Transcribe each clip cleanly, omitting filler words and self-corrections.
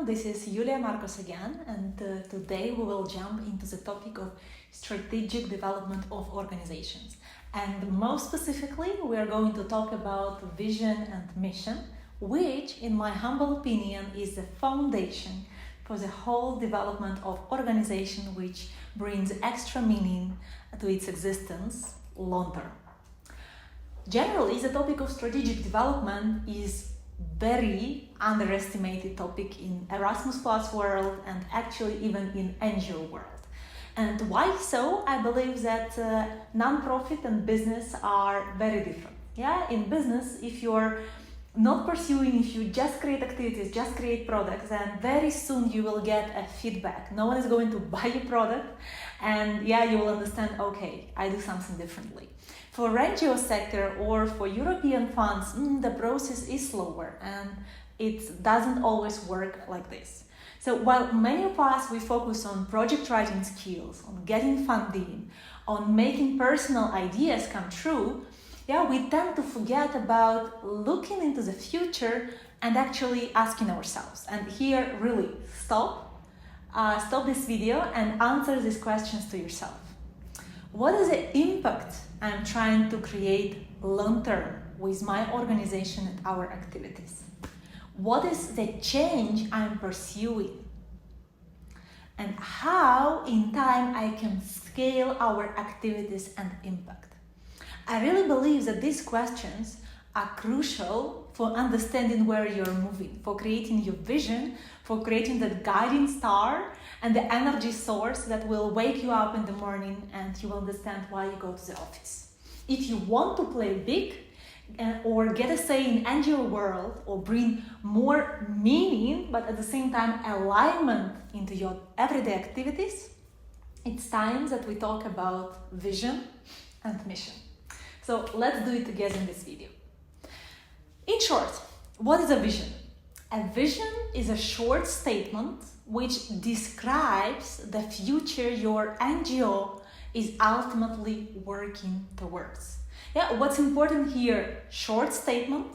everyone, this is Julia Marcos again, and today we will jump into the topic of strategic development of organizations. And most specifically, we are going to talk about vision and mission, which, in my humble opinion, is the foundation for the whole development of organization, which brings extra meaning to its existence long term. Generally, the topic of strategic development is very underestimated topic in Erasmus Plus world and actually even in NGO world. And why so? I believe that non-profit and business are very different. Yeah, in business, if you're not pursuing, if you just create activities, just create products, then very soon you will get a feedback. No one is going to buy your product, and yeah, you will understand, okay, I do something differently. For NGO sector or for European funds, the process is slower and it doesn't always work like this. So while many of us, we focus on project writing skills, on getting funding, on making personal ideas come true, we tend to forget about looking into the future and actually asking ourselves. And here, really, stop this video and answer these questions to yourself. What is the impact I'm trying to create long-term with my organization and our activities? What is the change I'm pursuing? And how in time I can scale our activities and impact? I really believe that these questions are crucial for understanding where you're moving, for creating your vision, for creating that guiding star and the energy source that will wake you up in the morning and you will understand why you go to the office. If you want to play big or get a say in NGO world or bring more meaning, but at the same time alignment into your everyday activities, it's time that we talk about vision and mission. So let's do it together in this video. In short, what is a vision? A vision is a short statement which describes the future your NGO is ultimately working towards. What's important here, short statement,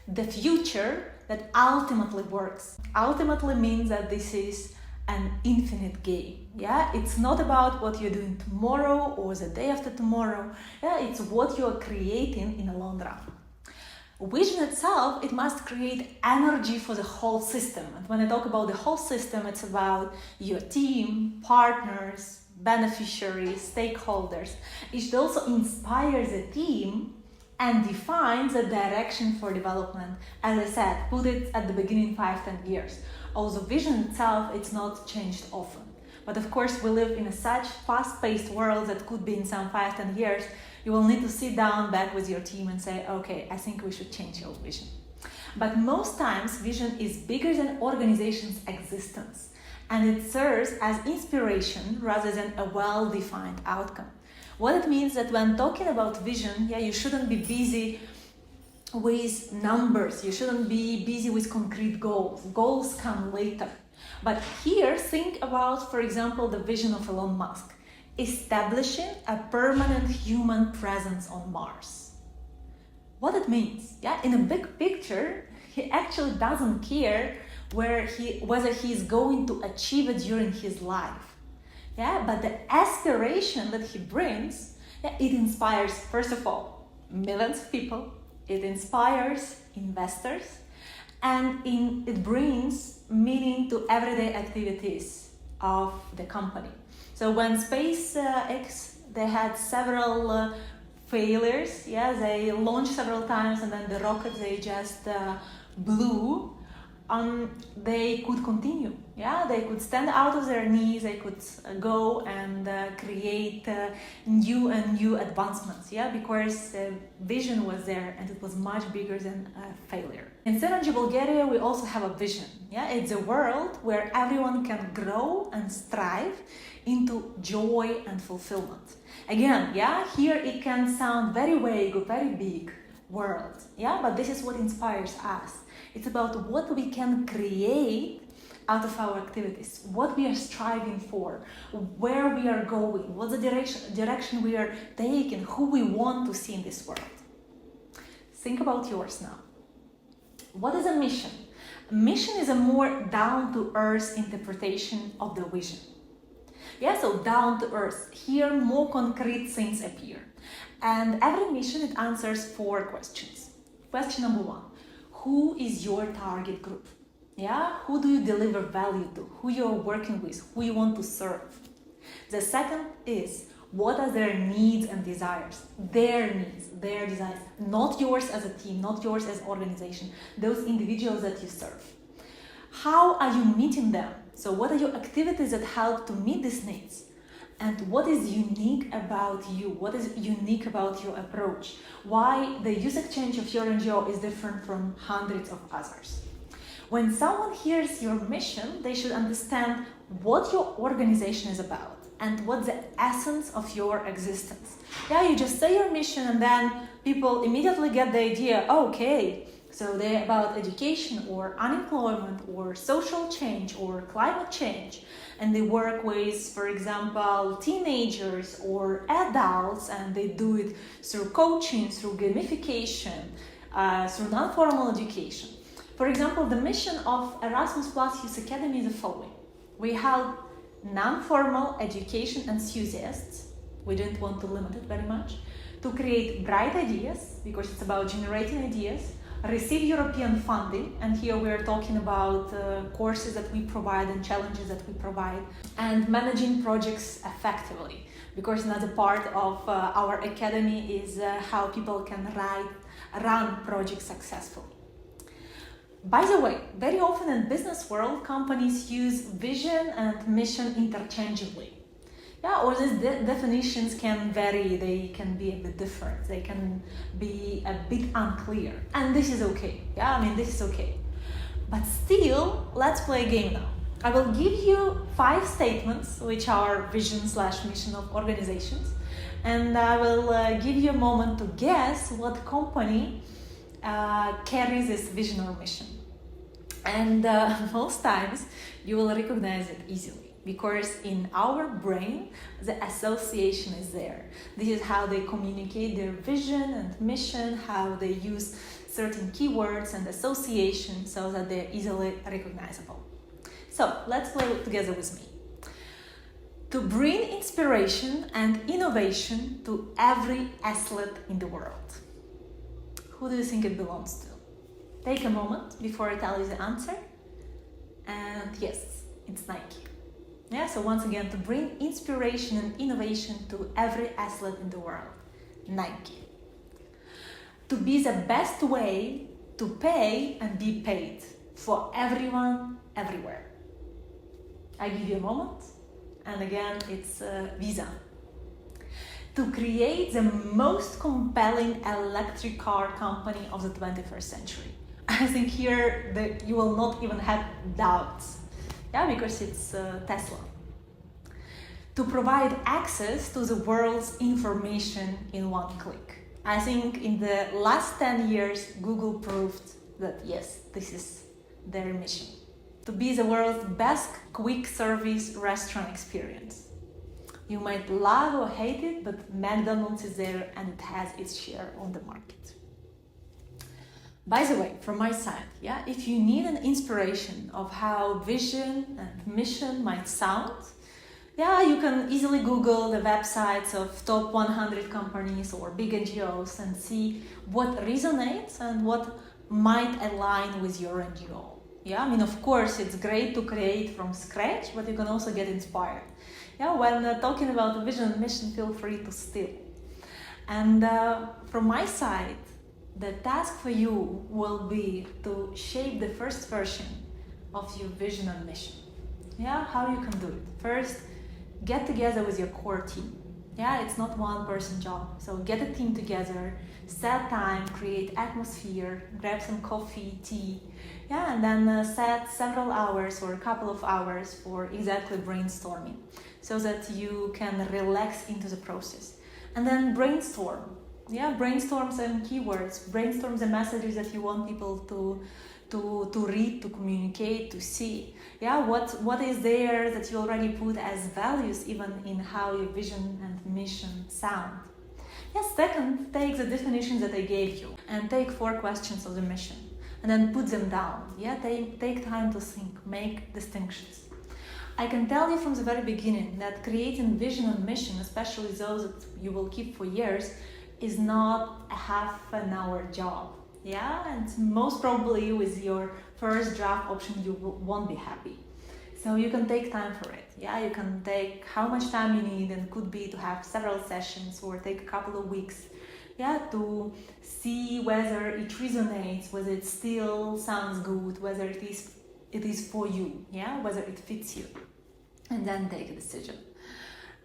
the future that ultimately works. Ultimately means that this is an infinite game. It's not about what you're doing tomorrow or the day after tomorrow. It's what you're creating in the long run. Vision itself, it must create energy for the whole system. And when I talk about the whole system, it's about your team, partners, beneficiaries, stakeholders. It should also inspire the team and define the direction for development. As I said, put it at the beginning 5-10 years. Also, vision itself, it's not changed often. But of course, we live in a such fast-paced world that could be in some 5-10 years. You will need to sit down back with your team and say, okay, I think we should change your vision. But most times, vision is bigger than organization's existence. And it serves as inspiration rather than a well-defined outcome. What it means that when talking about vision, you shouldn't be busy with numbers. You shouldn't be busy with concrete goals. Goals come later. But here, think about, for example, the vision of Elon Musk. Establishing a permanent human presence on Mars. What it means? In a big picture, he actually doesn't care whether he is going to achieve it during his life. But the aspiration that he brings, it inspires, first of all, millions of people. It inspires investors, and it brings meaning to everyday activities of the company. So when SpaceX, they had several failures, they launched several times and then the rocket, they just blew, they could continue. They could stand out of their knees, they could go and create new advancements, because the vision was there and it was much bigger than a failure. In Synergy Bulgaria, we also have a vision. It's a world where everyone can grow and strive into joy and fulfillment. Again, here it can sound very vague or very big world, but this is what inspires us. It's about what we can create out of our activities, what we are striving for, where we are going, what's the direction we are taking, who we want to see in this world. Think about yours now. What is a mission? Mission is a more down-to-earth interpretation of the vision. Yeah, so down to earth. Here, more concrete things appear. And every mission, it answers 4 questions. Question number 1, who is your target group? Yeah, who do you deliver value to? Who you're working with? Who you want to serve? The second is, what are their needs and desires? Their needs, their desires, not yours as a team, not yours as an organization, those individuals that you serve. How are you meeting them? So what are your activities that help to meet these needs? And what is unique about you? What is unique about your approach? Why the use exchange of your NGO is different from hundreds of others? When someone hears your mission, they should understand what your organization is about and what's the essence of your existence. Yeah, you just say your mission and then people immediately get the idea, okay, so they're about education or unemployment or social change or climate change. And they work with, for example, teenagers or adults, and they do it through coaching, through gamification, through non-formal education. For example, the mission of Erasmus Plus Youth Academy is the following. We help non-formal education enthusiasts, we didn't want to limit it very much, to create bright ideas, because it's about generating ideas, receive European funding, and here we are talking about courses that we provide and challenges that we provide, and managing projects effectively, because another part of our academy is how people can run projects successfully. By the way, very often in business world, companies use vision and mission interchangeably. Yeah, or these definitions can vary, they can be a bit different, they can be a bit unclear. And this is okay, yeah, I mean, this is okay. But still, let's play a game now. I will give you 5 statements, which are vision/mission of organizations, and I will give you a moment to guess what company carries this vision or mission. And most times, you will recognize it easily. Because in our brain, the association is there. This is how they communicate their vision and mission, how they use certain keywords and associations so that they're easily recognizable. So let's play together with me. To bring inspiration and innovation to every athlete in the world. Who do you think it belongs to? Take a moment before I tell you the answer. And yes, it's Nike. Yeah, so once again, to bring inspiration and innovation to every athlete in the world, Nike. To be the best way to pay and be paid for everyone, everywhere. I give you a moment, and again, it's Visa. To create the most compelling electric car company of the 21st century. I think here you will not even have doubts. Yeah, because it's Tesla. To provide access to the world's information in one click. I think in the last 10 years, Google proved that yes, this is their mission. To be the world's best quick service restaurant experience. You might love or hate it, but McDonald's is there and it has its share on the market. By the way, from my side, yeah, if you need an inspiration of how vision and mission might sound, yeah, you can easily Google the websites of top 100 companies or big NGOs and see what resonates and what might align with your NGO. Yeah, I mean, of course, it's great to create from scratch, but you can also get inspired. Yeah, when talking about vision and mission, feel free to steal. And from my side, the task for you will be to shape the first version of your vision and mission. Yeah, how you can do it. First, get together with your core team. Yeah, it's not one person job. So get a team together, set time, create atmosphere, grab some coffee, tea. Yeah, and then set several hours or a couple of hours for exactly brainstorming so that you can relax into the process. And then brainstorm. Yeah, brainstorm some keywords, brainstorm the messages that you want people to read, to communicate, to see. Yeah, what is there that you already put as values even in how your vision and mission sound. Yeah, second, take the definitions that I gave you and take 4 questions of the mission. and then put them down. Yeah, take time to think, make distinctions. I can tell you from the very beginning that creating vision and mission, especially those that you will keep for years, is not a half an hour job. Yeah, and most probably with your first draft option you won't be happy. So you can take time for it. Yeah, you can take how much time you need, and could be to have several sessions or take a couple of weeks. Yeah, to see whether it resonates, whether it still sounds good, whether it is for you. Yeah, whether it fits you, and then take a decision.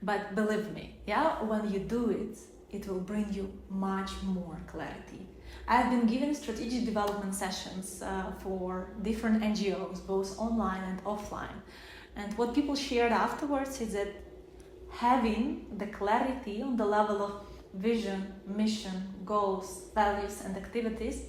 But believe me, yeah, when you do it, it will bring you much more clarity. I've been giving strategic development sessions for different NGOs, both online and offline. And what people shared afterwards is that having the clarity on the level of vision, mission, goals, values, and activities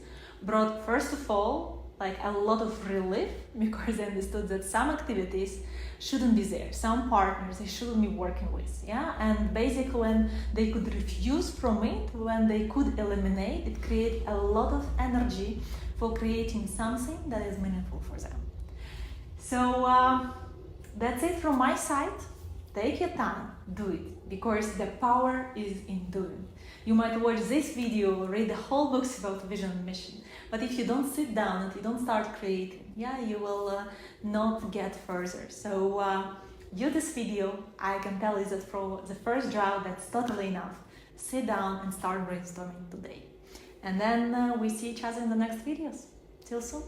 brought, first of all, like a lot of relief, because they understood that some activities shouldn't be there, some partners they shouldn't be working with, yeah, and basically when they could refuse from it, when they could eliminate, it created a lot of energy for creating something that is meaningful for them. So that's it from my side. Take your time, do it, because the power is in doing. You might watch this video, read the whole books about vision and mission, but if you don't sit down and you don't start creating, yeah, you will not get further. So view this video. I can tell you that for the first draft, that's totally enough. Sit down and start brainstorming today. And then we see each other in the next videos. Till soon.